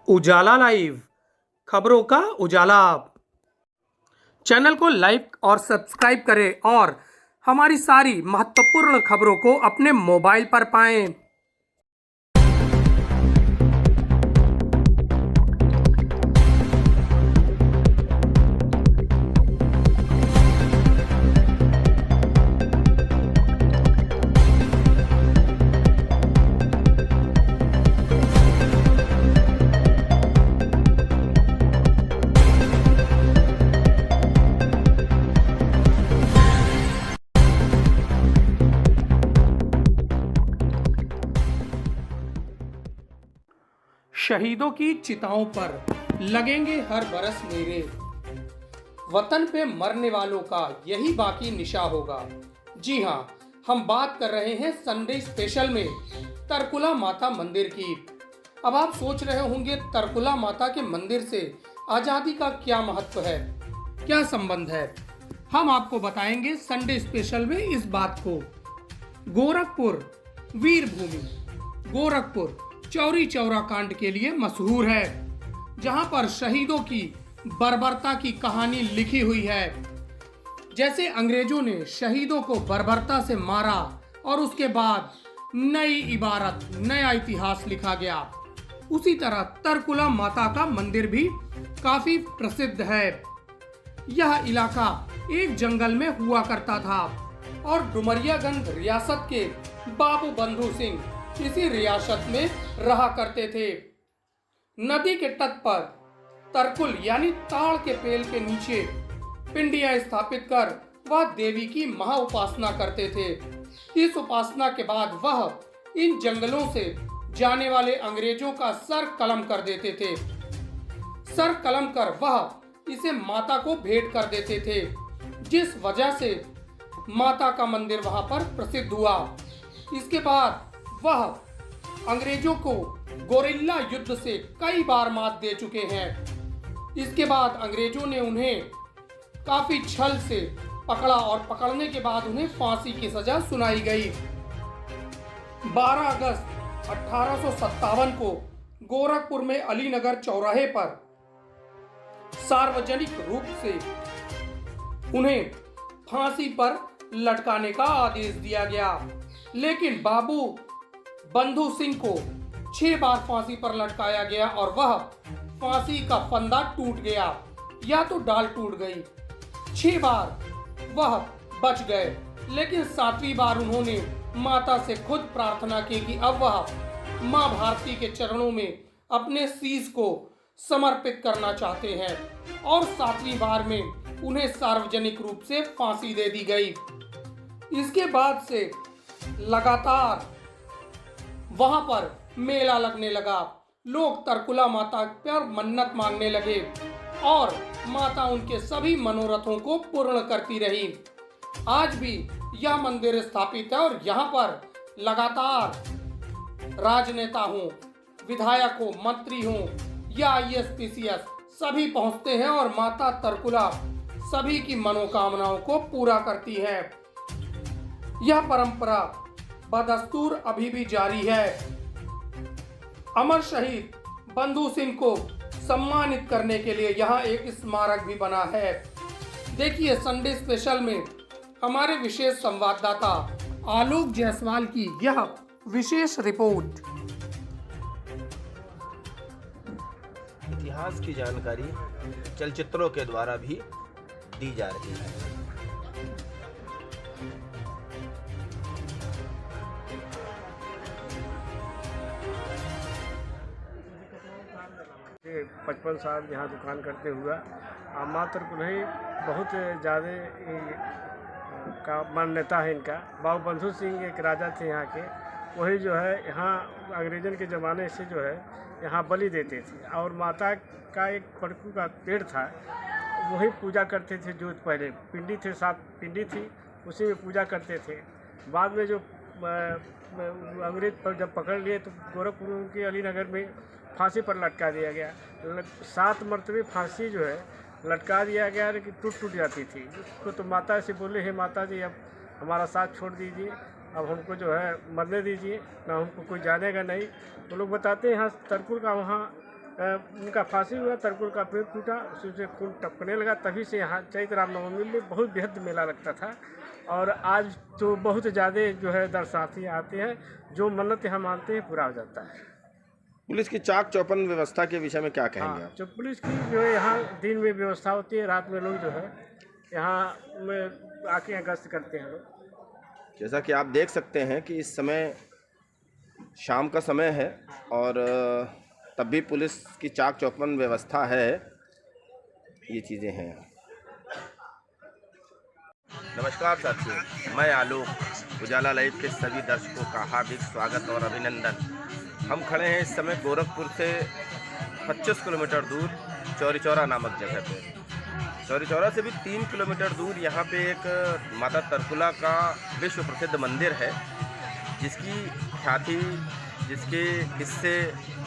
उजाला live खबरों का उजाला। Channel को लाइक और सब्सक्राइब करें और हमारी सारी महत्वपूर्ण खबरों को अपने मोबाइल पर पाएं। शहीदों की चिताओं पर लगेंगे हर बरस मेरे, वतन पे मरने वालों का यही बाकी निशा होगा। जी हाँ, हम बात कर रहे हैं संडे स्पेशल में तरकुला माता मंदिर की। अब आप सोच रहे होंगे तरकुला माता के मंदिर से आजादी का क्या महत्व है, क्या संबंध है। हम आपको बताएंगे संडे स्पेशल में इस बात को। गोरखपुर वीर भूमि, गोरखपुर चौरी चौरा कांड के लिए मशहूर है, जहां पर शहीदों की बर्बरता की कहानी लिखी हुई है। जैसे अंग्रेजों ने शहीदों को बर्बरता से मारा और उसके बाद नई इबारत, नया इतिहास लिखा गया, उसी तरह तरकुला माता का मंदिर भी काफी प्रसिद्ध है। यह इलाका एक जंगल में हुआ करता था और डुमरियागंज रियासत के बाबू बंधु सिंह इसी रियासत में रहा करते थे। नदी के तट पर तरकुल यानी ताड़ के पेड़ के नीचे पिंडियां स्थापित कर वह देवी की महा उपासना करते थे। इस उपासना के बाद वह इन जंगलों से जाने वाले अंग्रेजों का सर कलम कर देते थे। सर कलम कर वह इसे माता को भेंट कर देते थे, जिस वजह से माता का मंदिर वहां पर प्रसिद्ध हुआ। इसके बाद वह अंग्रेजों को गोरिल्ला युद्ध से कई बार मात दे चुके हैं। इसके बाद अंग्रेजों ने उन्हें काफी छल से पकड़ा और पकड़ने के बाद उन्हें फांसी की सजा सुनाई गई। 12 अगस्त 1857 को गोरखपुर में अलीनगर चौराहे पर सार्वजनिक रूप से उन्हें फांसी पर लटकाने का आदेश दिया गया, लेकिन बाबू बंधु सिंह को 6 बार फांसी पर लटकाया गया और वह फांसी का फंदा टूट गया या तो डाल टूट गई। 6 बार वह बच गए, लेकिन 7वीं बार उन्होंने माता से खुद प्रार्थना की कि अब वह मां भारती के चरणों में अपने शीश को समर्पित करना चाहते हैं, और 7वीं बार में उन्हें सार्वजनिक रूप से फांसी दे दी गई। इसके बाद से लगातार वहां पर मेला लगने लगा। लोग तरकुला माता पर मन्नत मांगने लगे और माता उनके सभी मनोरथों को पूर्ण करती रही। आज भी यह मंदिर स्थापित है और यहाँ पर लगातार राजनेता हो, विधायक हो, मंत्री हो या IAS PCS सभी पहुंचते हैं और माता तरकुला सभी की मनोकामनाओं को पूरा करती है। यह परंपरा बदस्तूर अभी भी जारी है। अमर शहीद बंधु सिंह को सम्मानित करने के लिए यहाँ एक स्मारक भी बना है। देखिए संडे स्पेशल में हमारे विशेष संवाददाता आलोक जायसवाल की यह विशेष रिपोर्ट। इतिहास की जानकारी चलचित्रों के द्वारा भी दी जा रही है। 55 साल यहाँ दुकान करते हुआ मात्र नहीं बहुत ज़्यादा का मान्यता है इनका। बाबू बंधु सिंह एक राजा थे यहाँ के, वही जो है यहाँ अंग्रेजन के ज़माने से जो है यहाँ बलि देते थे और माता का एक पड़कू का पेड़ था, वही पूजा करते थे। जो पहले पिंडी थे, 7 पिंडी थी, उसी में पूजा करते थे। बाद में जो अंग्रेज पर जब पकड़ लिए तो गोरखपुर के अलीनगर में फांसी पर लटका दिया गया। 7 मरतबे फांसी जो है लटका दिया गया, लेकिन टूट जाती थी। उसको तो माता से बोले, हे माता जी अब हमारा साथ छोड़ दीजिए, अब हमको जो है मरने दीजिए, ना हमको कोई जानेगा नहीं। वो लोग बताते हैं यहाँ तरकुल का वहाँ उनका फांसी हुआ, तरकुल का पेड़ टूटा, उसी से खून टपकने लगा। तभी से यहाँ चैत्र रामनवमी में बहुत बेहद मेला लगता था। और आज तो बहुत ज़्यादा जो है दर्शनार्थी आते हैं, जो मन्नत यहाँ मानते हैं पूरा हो जाता है। पुलिस की चाक चौबंद व्यवस्था के विषय में क्या कहेंगे आप? जो पुलिस की जो है यहाँ दिन में व्यवस्था होती है, रात में लोग जो है यहाँ में आके यहाँ गश्त करते हैं लोग। जैसा कि आप देख सकते हैं कि इस समय शाम का समय है और तब भी पुलिस की चाक चौबंद व्यवस्था है। ये चीज़ें हैं। नमस्कार साथियों, मैं आलोक उजाला लाइव के सभी दर्शकों का हार्दिक स्वागत और अभिनंदन। हम खड़े हैं इस समय गोरखपुर से 25 किलोमीटर दूर चौरी चौरा नामक जगह पे। चौरी चौरा से भी 3 किलोमीटर दूर यहाँ पे एक माता तरकुला का विश्व प्रसिद्ध मंदिर है, जिसकी ख्याति, जिसके किस्से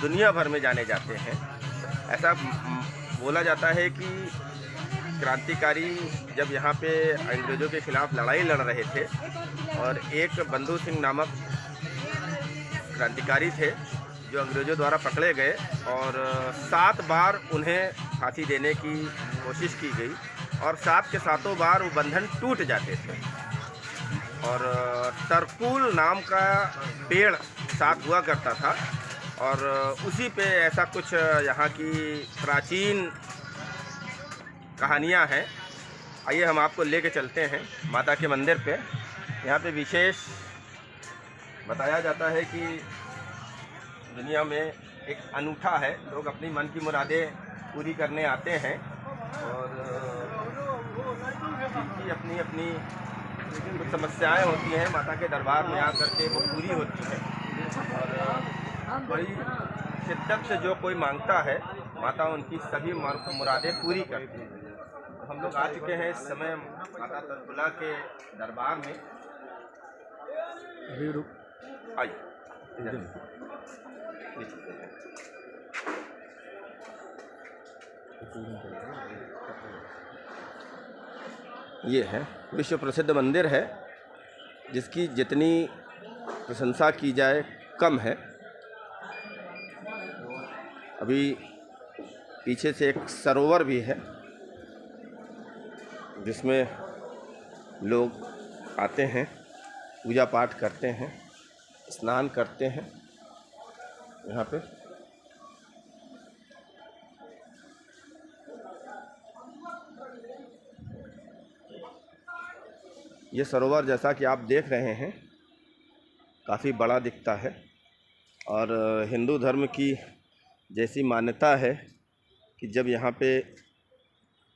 दुनिया भर में जाने जाते हैं। ऐसा बोला जाता है कि क्रांतिकारी जब यहाँ पे अंग्रेज़ों के खिलाफ लड़ाई लड़ रहे थे और एक बंधु सिंह नामक क्रांतिकारी थे जो अंग्रेज़ों द्वारा पकड़े गए और 7 बार उन्हें फांसी देने की कोशिश की गई और 7 के 7 बार वो बंधन टूट जाते थे। और तरकुल नाम का पेड़ साथ हुआ करता था और उसी पे ऐसा कुछ यहाँ की प्राचीन कहानियाँ हैं। आइए हम आपको लेके चलते हैं माता के मंदिर पे। यहाँ पे विशेष बताया जाता है कि दुनिया में एक अनूठा है, लोग अपनी मन की मुरादें पूरी करने आते हैं और जिनकी अपनी अपनी कुछ समस्याएं होती हैं माता के दरबार में आकर के वो पूरी होती हैं। और बड़ी शिद्दत से जो कोई मांगता है माता उनकी सभी मुरादें पूरी करती हैं। तो हम लोग आ चुके हैं इस समय माता तरकुला के दरबार में। आइए ये है विश्व प्रसिद्ध मंदिर है, जिसकी जितनी प्रशंसा की जाए कम है। अभी पीछे से एक सरोवर भी है जिसमें लोग आते हैं, पूजा पाठ करते हैं, स्नान करते हैं। यहाँ पे ये सरोवर जैसा कि आप देख रहे हैं काफ़ी बड़ा दिखता है और हिंदू धर्म की जैसी मान्यता है कि जब यहाँ पे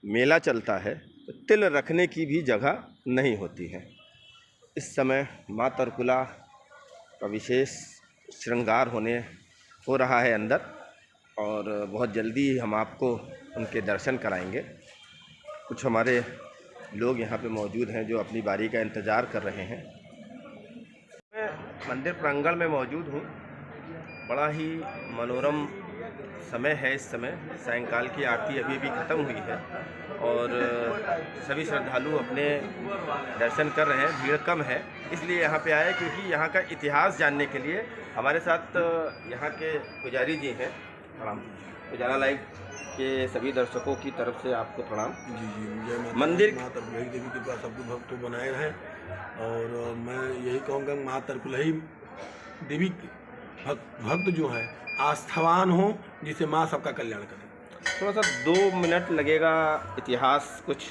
मेला चलता है तो तिल रखने की भी जगह नहीं होती है। इस समय माँ तरकुला का विशेष श्रृंगार हो रहा है अंदर और बहुत जल्दी हम आपको उनके दर्शन कराएंगे। कुछ हमारे लोग यहाँ पे मौजूद हैं जो अपनी बारी का इंतज़ार कर रहे हैं। मैं मंदिर प्रांगण में मौजूद हूँ। बड़ा ही मनोरम समय है इस समय। सायंकाल की आरती अभी भी ख़त्म हुई है और सभी श्रद्धालु अपने दर्शन कर रहे हैं। भीड़ कम है इसलिए यहाँ पे आए क्योंकि यहाँ का इतिहास जानने के लिए हमारे साथ यहाँ के पुजारी जी हैं। प्रणाम। उजाला लाइव के सभी दर्शकों की तरफ से आपको प्रणाम। जी मंदिर माँ तरकुलही देवी के पास सब भक्त तो बनाए हैं और मैं यही कहूँगा माँ तरकुलही देवी भक्त जो हैं आस्थावान हो, जिसे माँ सबका कल्याण करे। थोड़ा सा 2 मिनट लगेगा इतिहास कुछ।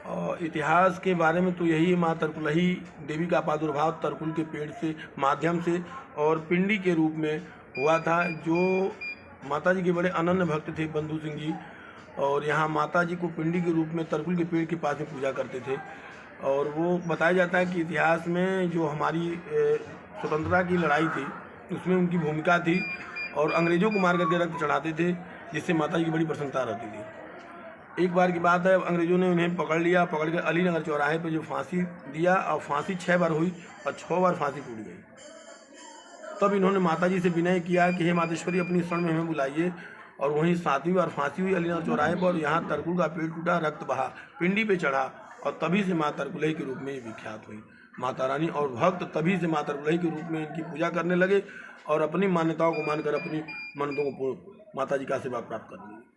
और इतिहास के बारे में तो यही माँ तरकुलही देवी का प्रादुर्भाव तरकुल के पेड़ से माध्यम से और पिंडी के रूप में हुआ था। जो माता जी के बड़े अनन्य भक्त थे बंधु सिंह जी, और यहाँ माता जी को पिंडी के रूप में तरकुल के पेड़ के पास में पूजा करते थे। और वो बताया जाता है कि इतिहास में जो हमारी स्वतंत्रता की लड़ाई थी उसमें उनकी भूमिका थी और अंग्रेज़ों को मार करके रक्त चढ़ाते थे, जिससे माता जी की बड़ी प्रसन्नता रहती थी। एक बार की बात है, अंग्रेज़ों ने उन्हें पकड़ लिया, पकड़ कर अलीनगर चौराहे पर जो फांसी दिया और फांसी 6 बार हुई और 6 बार फांसी टूट गई। तब इन्होंने माता जी से विनय किया कि हे मातेश्वरी अपनी शरण में हमें बुलाइए, और वहीं 7वीं बार फांसी हुई अलीनगर चौराहे पर। यहाँ तरकुल का पेड़ टूटा, रक्त बहा, पिंडी पे चढ़ा और तभी से माँ तरकुलही के रूप में विख्यात हुई माता रानी। और भक्त तभी से माँ तरकुलही के रूप में इनकी पूजा करने लगे और अपनी मान्यताओं को मानकर अपनी मन्नतों को माता जी का आशीर्वाद प्राप्त करेंगे।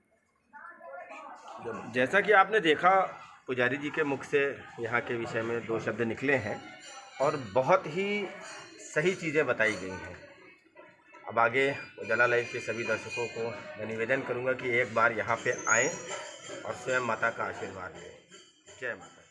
जैसा कि आपने देखा पुजारी जी के मुख से यहाँ के विषय में 2 शब्द निकले हैं और बहुत ही सही चीज़ें बताई गई हैं। अब आगे उजाला लाइव के सभी दर्शकों को मैं निवेदन करूँगा कि एक बार यहाँ पे आएँ और स्वयं माता का आशीर्वाद लें। जय माता।